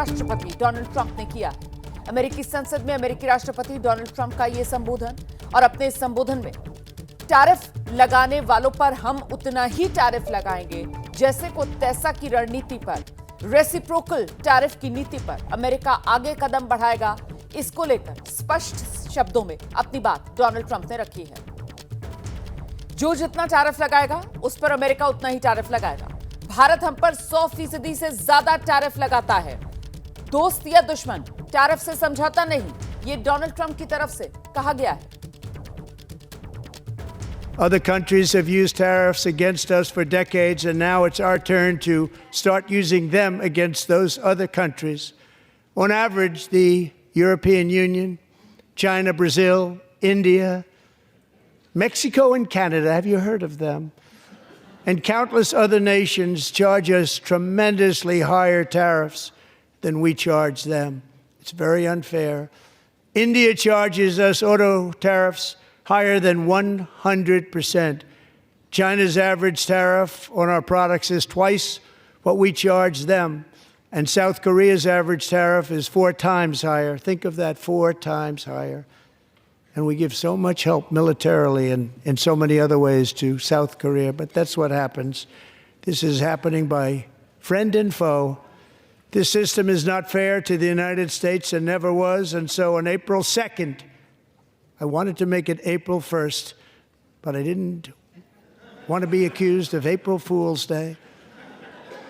राष्ट्रपति Donald Trump ने किया है। अमेरिकी संसद में अमेरिकी राष्ट्रपति डोनाल्ड ट्रंप का यह संबोधन और अपने इस संबोधन में टैरिफ लगाने वालों पर हम उतना ही टैरिफ लगाएंगे जैसे को तैसा की रणनीति पर, रेसिप्रोकल टैरिफ की नीति पर अमेरिका आगे कदम बढ़ाएगा। इसको लेकर स्पष्ट शब्दों में अपनी बात डोनाल्ड ट्रंप ने रखी है। जो जितना टैरिफ लगाएगा उस पर अमेरिका उतना ही टैरिफ लगाएगा। भारत हम पर 100% से ज्यादा टैरिफ लगाता है। दोस्त या दुश्मन, टैरिफ से समझौता नहीं, ये डोनाल्ड ट्रंप की तरफ से कहा गया है। Other countries have used tariffs against us for decades, and now it's our turn to start using them against those other countries. On average, the European Union, China, Brazil, India, Mexico, and Canada, have you heard of them? And countless other nations charge us tremendously higher tariffs than we charge them. It's very unfair. India charges us auto tariffs higher than 100%. China's average tariff on our products is twice what we charge them. And South Korea's average tariff is 4 times higher. Think of that, 4 times higher. And we give so much help militarily and in so many other ways to South Korea. But that's what happens. This is happening by friend and foe. This system is not fair to the United States and never was. And so on April 2nd, I wanted to make it April 1st, but I didn't want to be accused of April Fool's Day.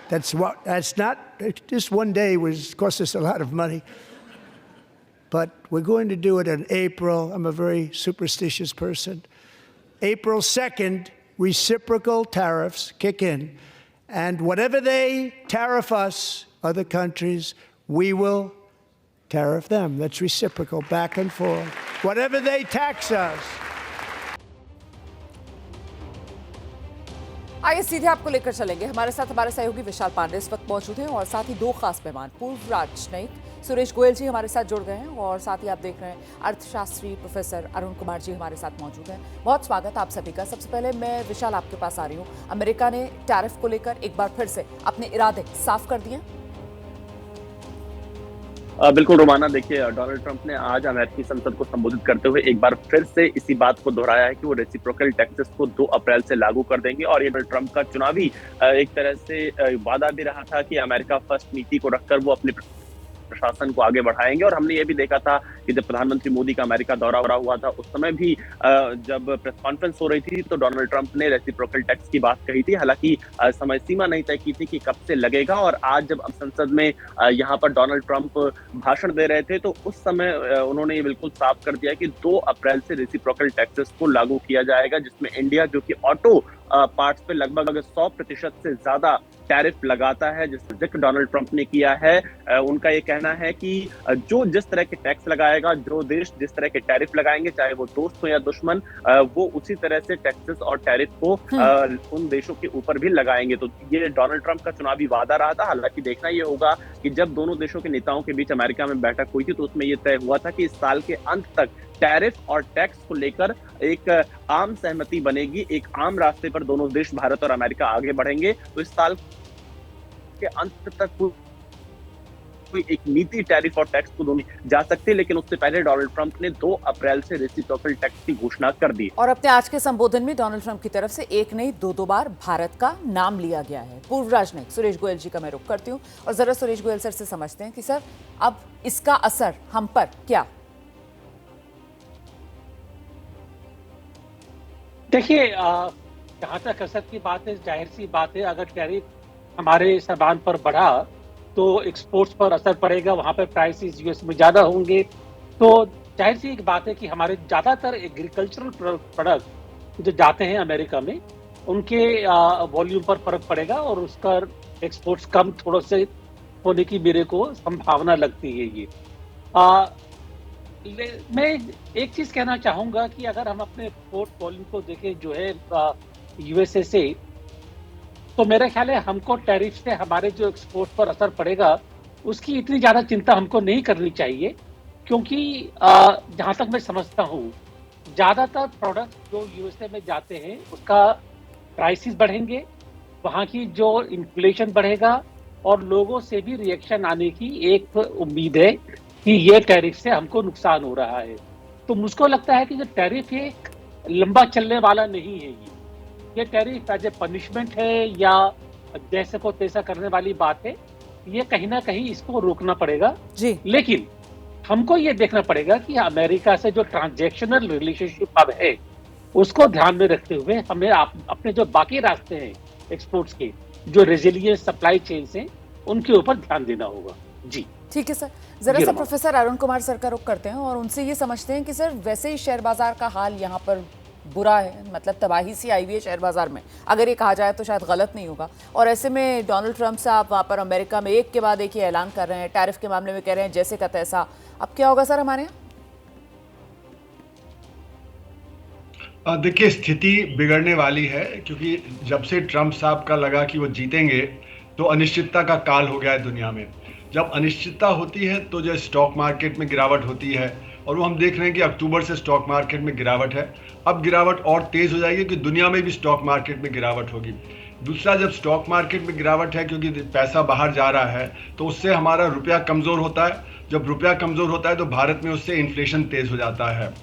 That's not, just one day cost us a lot of money. But we're going to do it in April. I'm a very superstitious person. April 2nd, reciprocal tariffs kick in. And whatever they tariff us, other countries, we will tariff them. That's reciprocal, back and forth. Whatever they tax us. आइए सीधे आपको लेकर चलेंगे। हमारे साथ हमारे सहयोगी विशाल पांडे इस वक्त मौजूद हैं और साथ ही 2 खास मेहमान, पूर्व राजनयिक सुरेश गोयल जी हमारे साथ जुड़ गए हैं और साथ ही आप देख रहे हैं अर्थशास्त्री प्रोफेसर अरुण कुमार जी हमारे साथ मौजूद हैं। बहुत स्वागत आप सभी का। सबसे पहले मैं विशाल आपके पास आ रही हूँ। अमेरिका ने टैरिफ को लेकर एक बार फिर से अपने इरादे साफ कर दिए। बिल्कुल रोमाना, देखिए डोनाल्ड ट्रंप ने आज अमेरिकी संसद को संबोधित करते हुए एक बार फिर से इसी बात को दोहराया है कि वो रेसिप्रोकल टैक्सेस को 2 अप्रैल से लागू कर देंगे। और ये डोनाल्ड ट्रंप का चुनावी एक तरह से वादा भी रहा था कि अमेरिका फर्स्ट नीति को रखकर वो अपने प्रशासन को आगे बढ़ाएंगे। और हमने ये भी देखा था कि जब प्रधानमंत्री मोदी का अमेरिका दौरा हुआ था उस समय भी जब प्रेस कॉन्फ्रेंस हो रही थी तो डोनाल्ड ट्रंप ने रेसिप्रोकल टैक्स की बात कही थी। हालांकि समय सीमा नहीं तय की थी कि कब से लगेगा। और आज जब संसद में यहाँ पर डोनाल्ड ट्रंप भाषण दे रहे थे तो उस समय उन्होंने ये बिल्कुल साफ कर दिया कि 2 अप्रैल से रेसिप्रोकल टैक्सेस को लागू किया जाएगा, जिसमें इंडिया जो कि ऑटो पार्ट्स पे लगभग 100% से ज्यादा टैरिफ लगाता है, जिस जिक्र डोनाल्ड ट्रंप ने किया है। उनका ये कहना है कि जो जिस तरह के टैक्स लगाएगा, जो देश जिस तरह के टैरिफ लगाएंगे, चाहे वो दोस्त हो या दुश्मन, वो उसी तरह से टैक्सेस और टैरिफ को उन देशों के ऊपर भी लगाएंगे। तो ये डोनाल्ड ट्रंप का चुनावी वादा रहा था। हालांकि देखना ये होगा कि जब दोनों देशों के नेताओं के बीच अमेरिका में बैठक हुई थी तो उसमें यह तय हुआ था कि इस साल के अंत तक टैरिफ और टैक्स को लेकर एक आम सहमति बनेगी, एक आम रास्ते पर दोनों देश भारत और अमेरिका आगे बढ़ेंगे। तो इस साल के अंत तक कोई एक नीति टैरिफ और टैक्स को दोनों जा सकते हैं, लेकिन उससे पहले डोनाल्ड ट्रंप ने 2 अप्रैल से रेसिप्रोकल टैक्स की घोषणा कर दी। और अपने आज के संबोधन में डोनाल्ड ट्रंप की तरफ से एक नहीं 2 बार भारत का नाम लिया गया है। पूर्व राजनयिक सुरेश गोयल जी का मैं रुख करती हूँ और जरा सुरेश गोयल सर से समझते हैं कि सर अब इसका असर हम पर क्या। देखिए, जहाँ तक असर की बात है, जाहिर सी बात है, अगर टैरिफ हमारे सामान पर बढ़ा तो एक्सपोर्ट्स पर असर पड़ेगा, वहाँ पर प्राइसेस यूएस में ज़्यादा होंगे। तो जाहिर सी एक बात है कि हमारे ज़्यादातर एग्रीकल्चरल प्रोडक्ट जो जाते हैं अमेरिका में, उनके वॉल्यूम पर फर्क पड़ेगा और उसका एक्सपोर्ट्स कम थोड़ा से होने की मेरे को संभावना लगती है। ये मैं एक चीज़ कहना चाहूँगा कि अगर हम अपने एक्सपोर्ट वॉल्यूम को देखें जो है यूएसए से, तो मेरा ख्याल है हमको टैरिफ से हमारे जो एक्सपोर्ट पर असर पड़ेगा उसकी इतनी ज़्यादा चिंता हमको नहीं करनी चाहिए, क्योंकि जहाँ तक मैं समझता हूँ ज़्यादातर प्रोडक्ट जो यूएसए में जाते हैं उसका प्राइसेस बढ़ेंगे, वहाँ की जो इन्फ्लेशन बढ़ेगा और लोगों से भी रिएक्शन आने की एक उम्मीद है कि ये टैरिफ से हमको नुकसान हो रहा है। तो मुझको लगता है कि ये टैरिफ एक लंबा चलने वाला नहीं है। ये टैरिफ एज ए पनिशमेंट है या जैसे को तैसा करने वाली बात है, ये कहीं ना कहीं इसको रोकना पड़ेगा जी। लेकिन हमको ये देखना पड़ेगा कि अमेरिका से जो ट्रांजैक्शनल रिलेशनशिप अब है उसको ध्यान में रखते हुए हमें अपने जो बाकी रास्ते हैं एक्सपोर्ट्स के, जो रेजिलियंस सप्लाई चेन हैं, उनके ऊपर ध्यान देना होगा। जी ठीक है सर, जरा सा प्रोफेसर अरुण कुमार सर का रुख करते हैं और उनसे ये समझते हैं कि सर वैसे ही शेयर बाजार का हाल यहाँ पर बुरा है, मतलब तबाही सी आई हुई है शेयर बाजार में, अगर ये कहा जाए तो शायद गलत नहीं होगा। और ऐसे में डोनाल्ड ट्रंप साहब वहाँ पर अमेरिका में एक के बाद एक ही ऐलान कर रहे हैं, टैरिफ के मामले में कह रहे हैं जैसे का तैसा। अब क्या होगा सर हमारे यहाँ? देखिए, स्थिति बिगड़ने वाली है, क्योंकि जब से ट्रंप साहब का लगा कि वो जीतेंगे तो अनिश्चितता का काल हो गया है दुनिया में। जब अनिश्चितता होती है तो जो स्टॉक मार्केट में गिरावट होती है, और वो हम देख रहे हैं कि अक्टूबर से स्टॉक मार्केट में गिरावट है। अब गिरावट और तेज़ हो जाएगी कि दुनिया में भी स्टॉक मार्केट में गिरावट होगी। दूसरा, जब स्टॉक मार्केट में गिरावट है क्योंकि पैसा बाहर जा रहा है तो उससे हमारा रुपया कमज़ोर होता है। जब रुपया कमज़ोर होता है तो भारत में उससे इन्फ्लेशन तेज़ हो जाता है।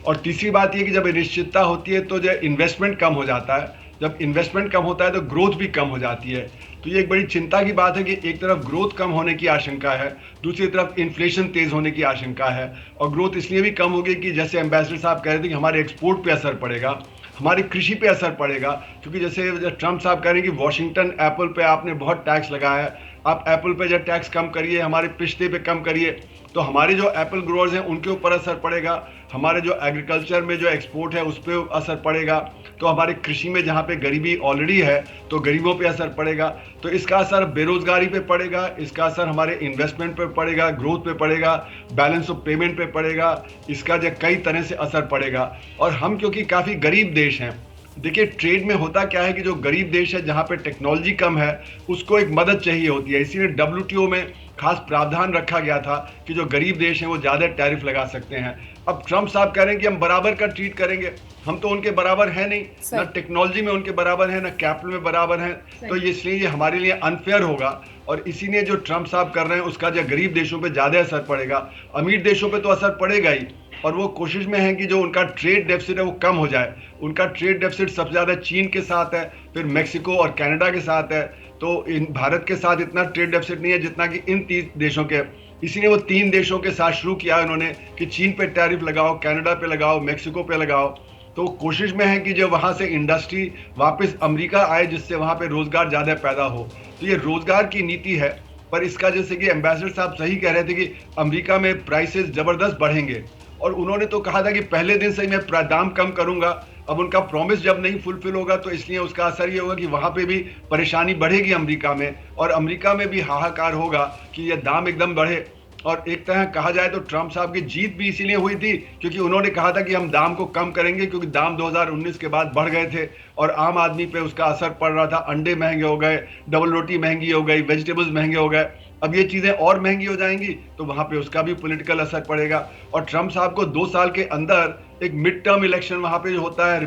और तीसरी बात ये कि जब अनिश्चितता होती है तो जो इन्वेस्टमेंट कम हो जाता है, जब इन्वेस्टमेंट कम होता है तो ग्रोथ भी कम हो जाती है। तो ये एक बड़ी चिंता की बात है कि एक तरफ ग्रोथ कम होने की आशंका है, दूसरी तरफ इन्फ्लेशन तेज होने की आशंका है। और ग्रोथ इसलिए भी कम होगी कि जैसे एम्बेसडर साहब कह रहे थे कि हमारे एक्सपोर्ट पे असर पड़ेगा, हमारी कृषि पे असर पड़ेगा, क्योंकि जैसे ट्रंप साहब कह रहे हैं कि वॉशिंगटन एप्पल पे आपने बहुत टैक्स लगाया है, आप एप्पल पे जो टैक्स कम करिए, हमारे पिस्ते पे कम करिए, तो हमारे जो एप्पल ग्रोअर्स हैं उनके ऊपर असर पड़ेगा, हमारे जो एग्रीकल्चर में जो एक्सपोर्ट है उस पर असर पड़ेगा, तो हमारे कृषि में जहाँ पे गरीबी ऑलरेडी है तो गरीबों पे असर पड़ेगा, तो इसका असर बेरोजगारी पे पड़ेगा, इसका असर हमारे इन्वेस्टमेंट पे पड़ेगा, ग्रोथ पे पड़ेगा, बैलेंस ऑफ पेमेंट पे पड़ेगा, इसका जो कई तरह से असर पड़ेगा। और हम क्योंकि काफ़ी गरीब देश हैं, देखिए ट्रेड में होता क्या है कि जो गरीब देश है जहाँ पे टेक्नोलॉजी कम है उसको एक मदद चाहिए होती है, इसीलिए WTO में खास प्रावधान रखा गया था कि जो गरीब देश हैं वो ज़्यादा टैरिफ लगा सकते हैं। अब ट्रंप साहब कह रहे हैं कि हम बराबर का ट्रीट करेंगे, हम तो उनके बराबर हैं नहीं, ना टेक्नोलॉजी में उनके बराबर है, ना कैपिटल में बराबर हैं, तो इसलिए ये हमारे लिए अनफेयर होगा। और इसीलिए जो ट्रंप साहब कर रहे हैं उसका जो गरीब देशों पे ज़्यादा असर पड़ेगा, अमीर देशों पे तो असर पड़ेगा ही। और वो कोशिश में है कि जो उनका ट्रेड डेफिसिट है वो कम हो जाए। उनका ट्रेड डेफिसिट सबसे ज़्यादा चीन के साथ है, फिर मेक्सिको और कनाडा के साथ है, तो इन भारत के साथ इतना ट्रेड डेफिसिट नहीं है जितना कि इन 3 देशों के। इसीलिए वो 3 देशों के साथ शुरू किया उन्होंने कि चीन पे टैरिफ लगाओ, कनाडा पे लगाओ, मेक्सिको पे लगाओ। तो कोशिश में है कि जो वहाँ से इंडस्ट्री वापस अमेरिका आए जिससे वहाँ पे रोजगार ज़्यादा पैदा हो। तो ये रोजगार की नीति है, पर इसका जैसे कि एम्बेसडर साहब सही कह रहे थे कि अमेरिका में प्राइसेस ज़बरदस्त बढ़ेंगे, और उन्होंने तो कहा था कि पहले दिन से ही मैं दाम कम करूंगा। अब उनका प्रॉमिस जब नहीं फुलफिल होगा तो इसलिए उसका असर ये होगा कि वहाँ पे भी परेशानी बढ़ेगी अमेरिका में, और अमेरिका में भी हाहाकार होगा कि ये दाम एकदम बढ़े। और एक तरह कहा जाए तो ट्रंप साहब की जीत भी इसीलिए हुई थी क्योंकि उन्होंने कहा था कि हम दाम को कम करेंगे, क्योंकि दाम 2019 के बाद बढ़ गए थे और आम आदमी पे उसका असर पड़ रहा था। अंडे महंगे हो गए, डबल रोटी महंगी हो गई, वेजिटेबल्स महंगे हो गए। अब ये चीज़ें और महंगी हो जाएंगी तो वहाँ पे उसका भी पॉलिटिकल असर पड़ेगा। और ट्रंप साहब को 2 साल के अंदर एक मिड टर्म इलेक्शन वहाँ पे जो होता है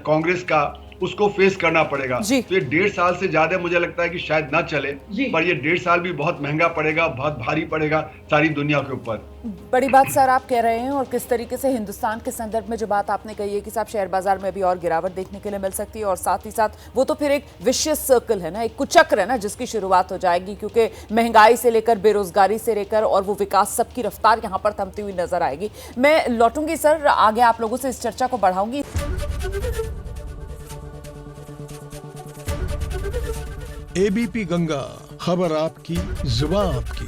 कांग्रेस का, उसको फेस करना पड़ेगा। तो ये 1.5 साल से ज्यादा मुझे लगता है कि शायद ना चले, पर ये 1.5 साल भी बहुत महंगा पड़ेगा, बहुत भारी पड़ेगा सारी दुनिया के ऊपर। बड़ी बात सर आप कह रहे हैं, और किस तरीके से हिंदुस्तान के संदर्भ में जो बात आपने कही है कि साहब शेयर बाजार में भी और गिरावट देखने के लिए मिल सकती है, और साथ ही साथ वो तो फिर एक विशियस सर्कल है ना, एक कुचक्र है ना जिसकी शुरुआत हो जाएगी, क्योंकि महंगाई से लेकर बेरोजगारी से लेकर और वो विकास सबकी रफ्तार यहाँ पर थमती हुई नजर आएगी। मैं लौटूंगी सर, आगे आप लोगों से इस चर्चा को बढ़ाऊंगी। एबीपी गंगा, खबर आपकी, जुबान आपकी।